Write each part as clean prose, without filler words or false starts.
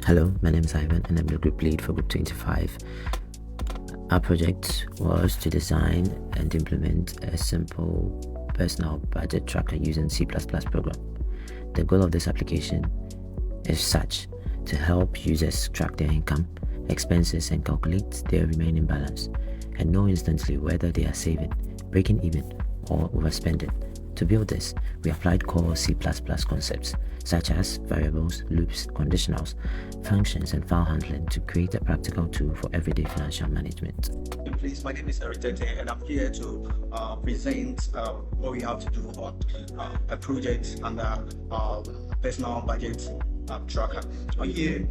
Hello, my name is Ivan and I'm the group lead for Group 25. Our project was to design and implement a simple personal budget tracker using C++ program. The goal of this application is such to help users track their income, expenses and calculate their remaining balance and know instantly whether they are saving, breaking even or overspending. To build this, we applied core C++ concepts such as variables, loops, conditionals, functions, and file handling to create a practical tool for everyday financial management. Please, my name is Tetteh, and I'm here to present what we have to do on a project under personal budget tracker. I'm here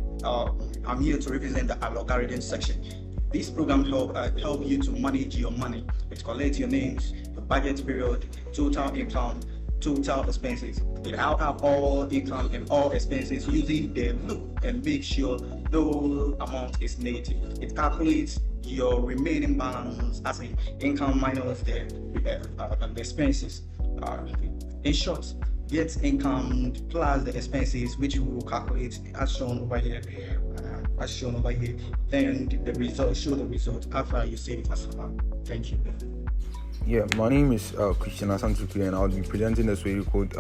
to represent the algorithm section. This program help you to manage your money. It collects your names, the budget period, total income, total expenses. It help have all income and all expenses using the loop and make sure the whole amount is negative. It calculates your remaining balance as an income minus the expenses. In short, get income plus the expenses, which we will calculate as shown over here. Then the result, show the result after you save it as well. Thank you. Yeah, my name is Asante, and I'll be presenting the Swedish code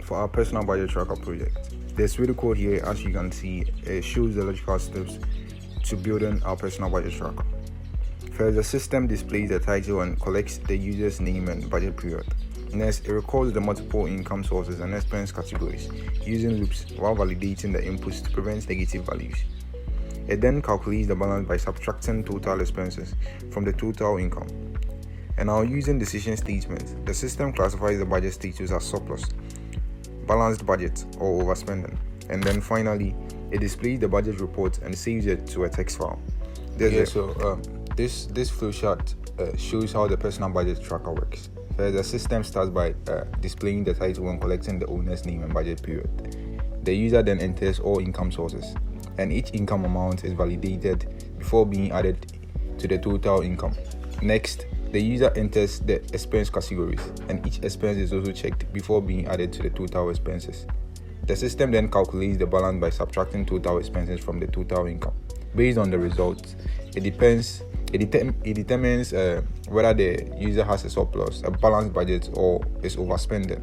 for our personal budget tracker project. The Swedish code here, as you can see, shows the logical steps to building our personal budget tracker. First, the system displays the title and collects the user's name and budget period. Next, it records the multiple income sources and expense categories using loops while validating the inputs to prevent negative values. It then calculates the balance by subtracting total expenses from the total income. And now, using decision statements, the system classifies the budget status as surplus, balanced budget, or overspending. And then finally, it displays the budget report and saves it to a text file. This flowchart shows how the personal budget tracker works. The system starts by displaying the title and collecting the owner's name and budget period. The user then enters all income sources, and each income amount is validated before being added to the total income. Next, the user enters the expense categories, and each expense is also checked before being added to the total expenses. The system then calculates the balance by subtracting total expenses from the total income. Based on the results, it determines whether the user has a surplus, a balanced budget, or is overspending.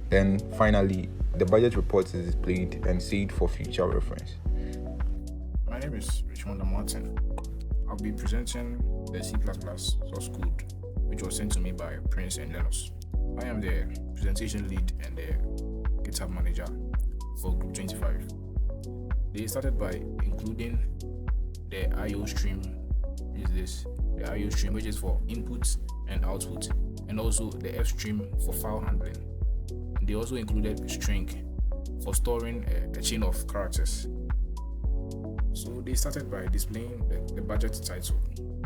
Then finally, the budget report is displayed and saved for future reference. My name is Richmond Amoateng. I'll be presenting the C++ source code, which was sent to me by Prince and Lanus. I am the presentation lead and the GitHub manager for Group 25. They started by including the IO stream, the IO stream, which is for input and output, and also the F stream for file handling. They also included string for storing a chain of characters. So they started by displaying the budget title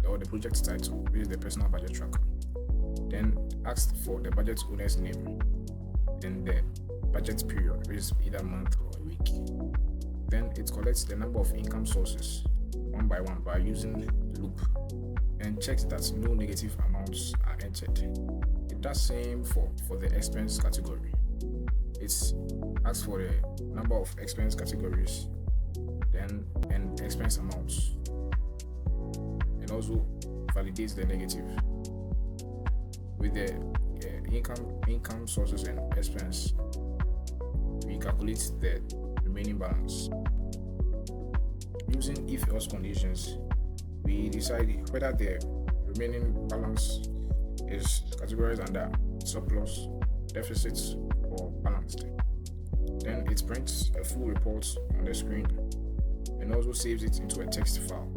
or the project title, which is the personal budget tracker. Then asked for the budget owner's name, then the budget period, which is either a month or a week. Then it collects the number of income sources one by one by using the loop and checks that no negative amounts are entered. It does same for the expense category. It asks for the number of expense categories and expense amounts, and also validates the negative. With the income sources and expense, we calculate the remaining balance. Using if-else conditions, we decide whether the remaining balance is categorized under surplus, deficits, or balanced. Then it prints a full report on the screen and also saves it into a text file.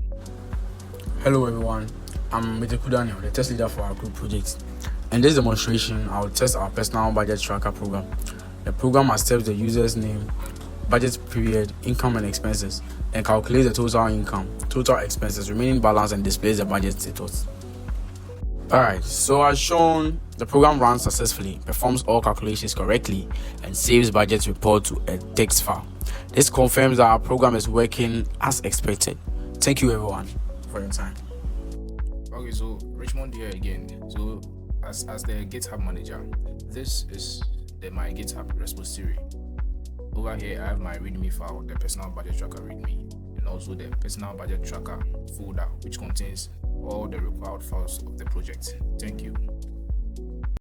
Hello everyone, I'm Meteku, the test leader for our group project. In this demonstration, I will test our personal budget tracker program. The program accepts the user's name, budget period, income and expenses, and calculates the total income, total expenses, remaining balance, and displays the budget status. Alright, so as shown, the program runs successfully, performs all calculations correctly, and saves budget report to a text file. This confirms that our program is working as expected. Thank you everyone for your time. Okay, so Richmond here again. So as the GitHub manager, this is my GitHub repository. Over here, I have my README file, the personal budget tracker README, and also the personal budget tracker folder, which contains all the required files of the project. Thank you.